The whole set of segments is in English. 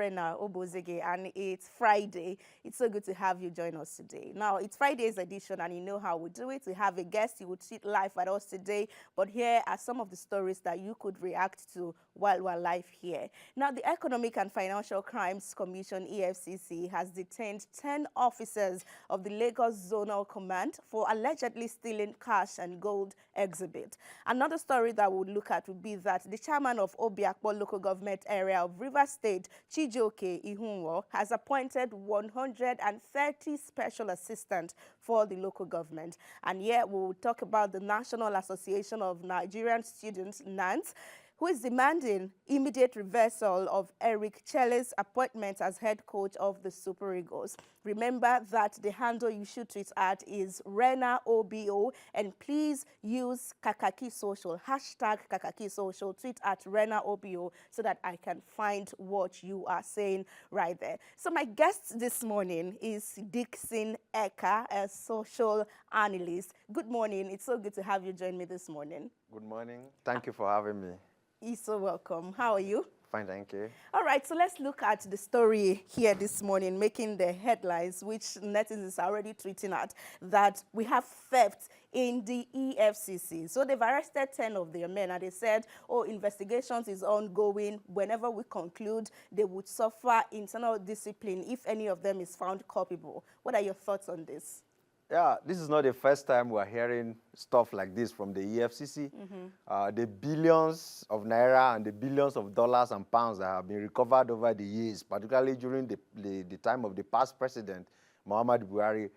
Onoshiorena, Obozeghie, and it's Friday. It's so good to have you join us today. Now, it's Friday's edition, and you know how we do it. We have a guest. You would sit live with us today, but here are some of the stories that you could react to while we're live here. Now, the Economic and Financial Crimes Commission, EFCC, has detained 10 officers of the Lagos Zonal Command for allegedly stealing cash and gold exhibit. Another story that we would look at would be that the chairman of Obio local government area of Rivers State, Chijioke Ihunwo, has appointed 130 special assistants for the local government. And here we will talk about the National Association of Nigerian Students, NANS, who is demanding immediate reversal of Eric Chelle's appointment as head coach of the Super Eagles. Remember that the handle you should tweet at is Rena Obio, and please use Kakaaki Social, hashtag Kakaaki Social, tweet at Rena Obio so that I can find what you are saying right there. So my guest this morning is Dixon Eka, a social analyst. Good morning. It's so good to have you join me this morning. Good morning. Thank you for having me. You're so welcome. How are you? Fine, thank you. All right, so let's look at the story here this morning, making the headlines, which netizens are already tweeting at, that we have theft in the EFCC. So they've arrested 10 of their men, and they said, oh, investigations is ongoing. Whenever we conclude, they would suffer internal discipline if any of them is found culpable. What are your thoughts on this? Yeah, this is not the first time we're hearing stuff like this from the EFCC. The billions of naira and the billions of dollars and pounds that have been recovered over the years, particularly during the time of the past president, Muhammad Buhari,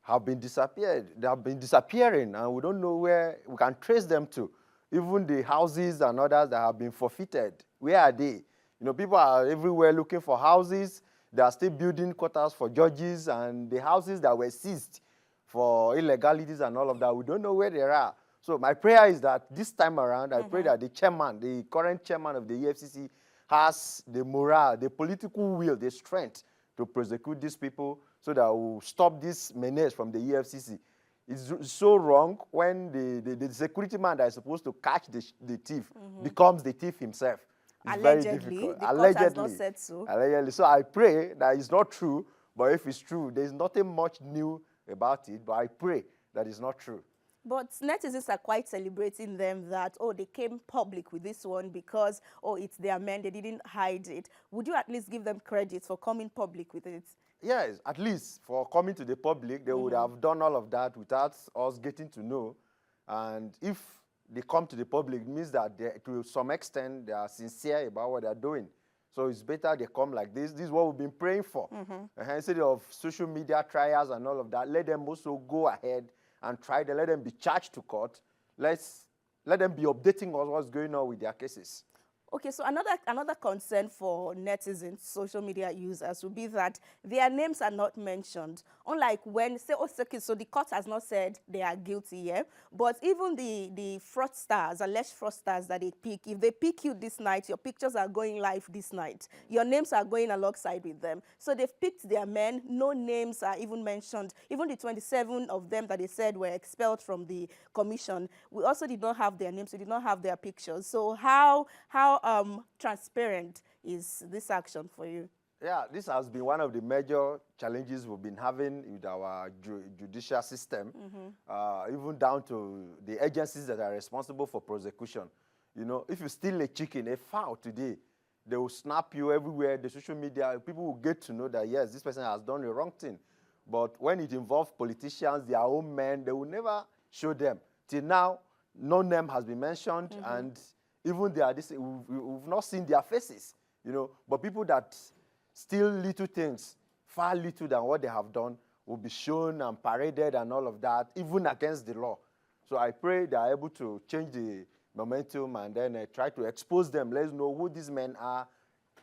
have been disappeared. They have been disappearing, and we don't know where we can trace them to. Even the houses and others that have been forfeited, where are they? You know, people are everywhere looking for houses. They are still building quarters for judges, and the houses that were seized for illegalities and all of that, we don't know where they are. So my prayer is that this time around, I pray that the chairman, the current chairman of the EFCC, has the morale, the political will, the strength to prosecute these people so that we'll stop this menace from the EFCC. It's so wrong when the security man that is supposed to catch the thief becomes the thief himself. It's allegedly, very difficult. the court has not said so. Allegedly. So I pray that it's not true, but if it's true, there's nothing much new about it, but I pray that it's not true. But netizens are quite celebrating them that, oh, they came public with this one because, oh, it's their men, they didn't hide it. Would you at least give them credit for coming public with it? Yes, at least for coming to the public, they would have done all of that without us getting to know. And if they come to the public, it means that they, to some extent, they are sincere about what they're doing. So it's better they come like this. This is what we've been praying for. Instead of social media trials and all of that, let them also go ahead and try to let them be charged to court. Let them be updating us what's going on with their cases. Okay, so another concern for netizens, social media users, would be that their names are not mentioned. Unlike when, say, okay, so the court has not said they are guilty here, but even the fraudsters, alleged fraudsters that they pick, if they pick you this night, your pictures are going live this night. Your names are going alongside with them. So they've picked their men, no names are even mentioned. Even the 27 of them that they said were expelled from the commission, we also did not have their names, we did not have their pictures. So how transparent is this action for you? Yeah, this has been one of the major challenges we've been having with our judicial system, even down to the agencies that are responsible for prosecution. You know, if you steal a chicken, a fowl today, they will snap you everywhere. The social media, people will get to know that, yes, this person has done the wrong thing. But when it involves politicians, their own men, they will never show them. Till now, no name has been mentioned, and even they are we've not seen their faces, you know. But people that steal little things, far little than what they have done, will be shown and paraded and all of that, even against the law. So I pray they are able to change the momentum and then try to expose them. Let's know who these men are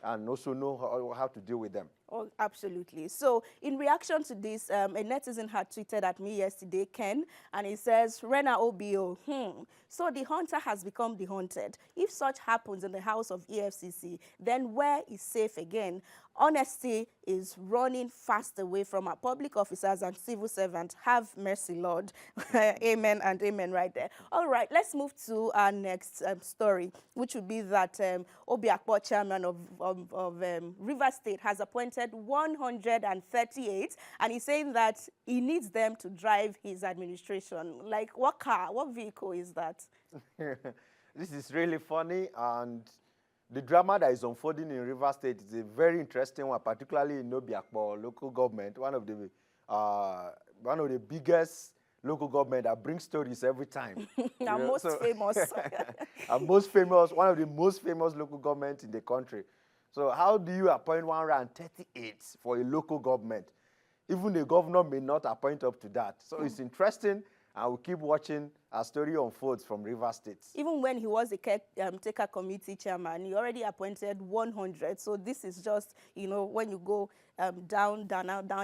and also know how to deal with them. Oh, absolutely. So, in reaction to this, a netizen had tweeted at me yesterday, Ken, and he says, Rena Obio, so the hunter has become the hunted. If such happens in the house of EFCC, then where is safe again? Honesty is running fast away from our public officers and civil servants. Have mercy, Lord. Amen and amen right there. All right, let's move to our next story, which would be that Akpor, chairman of Rivers State, has appointed 138, and he's saying that he needs them to drive his administration. Like, what car, what vehicle is that? This is really funny, and the drama that is unfolding in Rivers State is a very interesting one, particularly in Akpor local government, one of the biggest local government that brings stories every time. Our most famous. One of the most famous local governments in the country. So how do you appoint 138 for a local government? Even the governor may not appoint up to that. So it's interesting, and we'll keep watching our story unfolds from Rivers State. Even when he was the caretaker committee chairman, he already appointed 100. So this is just, when you go down,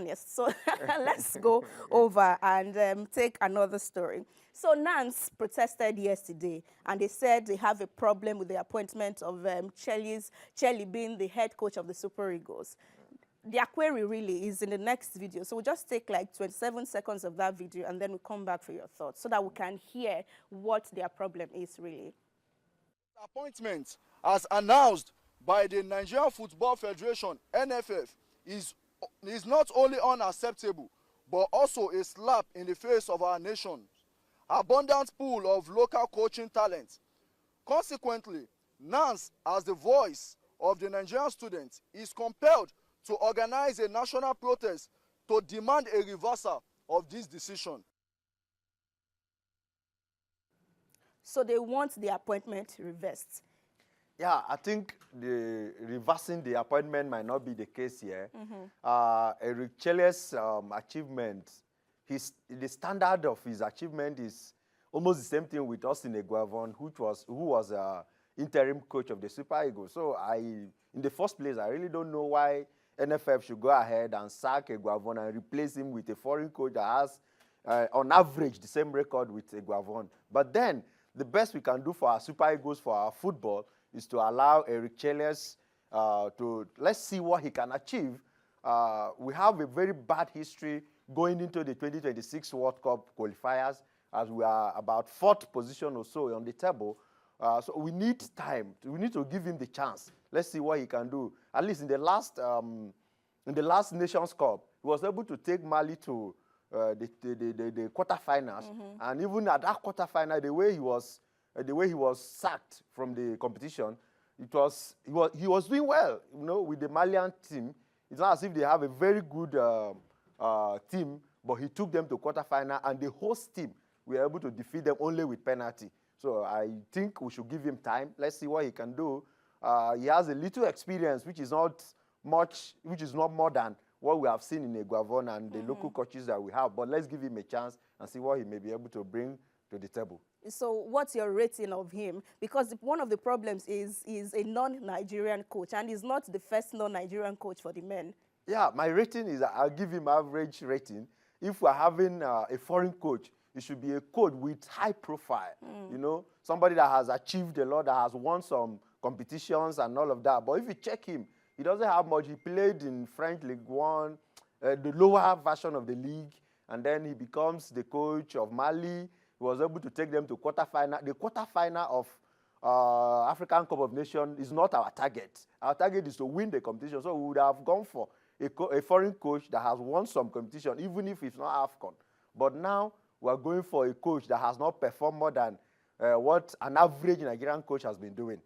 yes. So let's go over and take another story. So NANS protested yesterday, and they said they have a problem with the appointment of Chelle being the head coach of the Super Eagles. Their query really is in the next video. So we'll just take like 27 seconds of that video, and then we'll come back for your thoughts so that we can hear what their problem is really. Appointment, as announced by the Nigerian Football Federation, NFF, is not only unacceptable, but also a slap in the face of our nation. Abundant pool of local coaching talent. Consequently, NANS, as the voice of the Nigerian students, is compelled to organize a national protest to demand a reversal of this decision. So they want the appointment reversed. Yeah, I think reversing the appointment might not be the case here. Eric Chelle's achievement, the standard of his achievement is almost the same thing with Austin Eguavon, who was interim coach of the Super Eagles. So in the first place, I really don't know why NFF should go ahead and sack Eguavon and replace him with a foreign coach that has, on average, the same record with Eguavon. But then, the best we can do for our Super Eagles, for our football, is to allow Eric Chelle let's see what he can achieve. We have a very bad history going into the 2026 World Cup qualifiers, as we are about 4th position or so on the table. So we need time. We need to give him the chance. Let's see what he can do. At least in the last Nations Cup, he was able to take Mali to the quarterfinals, and even at that quarterfinal, the way he was sacked from the competition, he was doing well, with the Malian team. It's not as if they have a very good team, but he took them to quarterfinal, and the host team were able to defeat them only with penalty. So I think we should give him time. Let's see what he can do. He has a little experience, which is not more than what we have seen in Eguavon and the local coaches that we have. But let's give him a chance and see what he may be able to bring to the table. So what's your rating of him? Because one of the problems is a non-Nigerian coach, and he's not the first non-Nigerian coach for the men. Yeah, my rating is, I'll give him average rating. If we're having a foreign coach, it should be a coach with high profile, somebody that has achieved a lot, that has won some competitions and all of that. But if you check him, he doesn't have much. He played in French League One, the lower version of the league, and then he becomes the coach of Mali. He was able to take them to quarterfinal. The quarterfinal of African Cup of Nations is not our target. Our target is to win the competition. So we would have gone for a foreign coach that has won some competition, even if it's not AFCON. But now we're going for a coach that has not performed more than what an average Nigerian coach has been doing.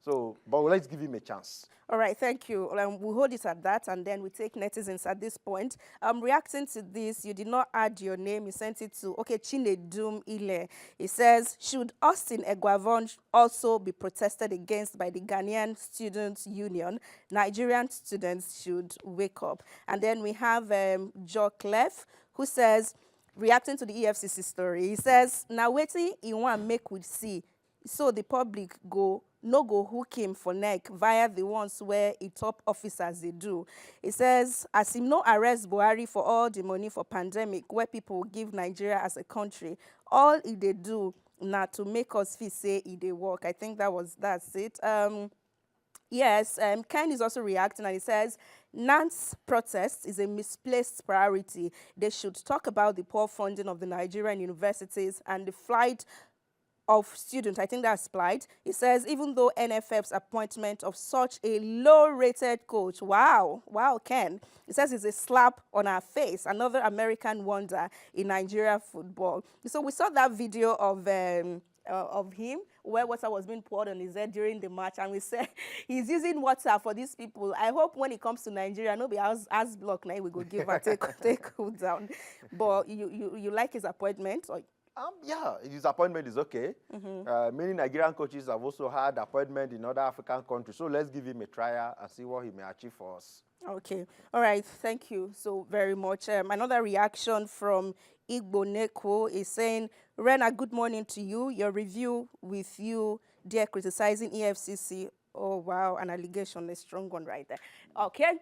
So, but let's give him a chance. All right, thank you. We'll hold it at that, and then we take netizens at this point. Reacting to this, you did not add your name. You sent it to, Chinedum Ile. It says, should Austin Eguavon also be protested against by the Ghanaian Students' Union? Nigerian students should wake up. And then we have Joe Clef, who says, reacting to the EFCC story, he says, now waiting, he want make we see, so the public go no go hook him for neck via the ones where a top officers they do. It says, as him no arrest Buhari for all the money for pandemic where people give Nigeria as a country, all they do now to make us feel say they work. I think that's it. Yes, Ken is also reacting and he says, NANS protest is a misplaced priority. They should talk about the poor funding of the Nigerian universities and the flight of students. I think that's plight. He says, even though NFF's appointment of such a low-rated coach, wow, Ken. He says it's a slap on our face, another American wonder in Nigeria football. So we saw that video of him where water was being poured on his head during the match, and we said he's using water for these people. I hope when it comes to Nigeria, nobody as block now we go give her take cool down. But you like his appointment? Or yeah, his appointment is okay. Many Nigerian coaches have also had appointment in other African countries. So let's give him a trial and see what he may achieve for us. Okay. All right. Thank you so very much. Another reaction from Igbo Neko is saying, Rena, good morning to you. Your review with you, dear, criticizing EFCC. Oh, wow. An allegation, a strong one right there. Okay.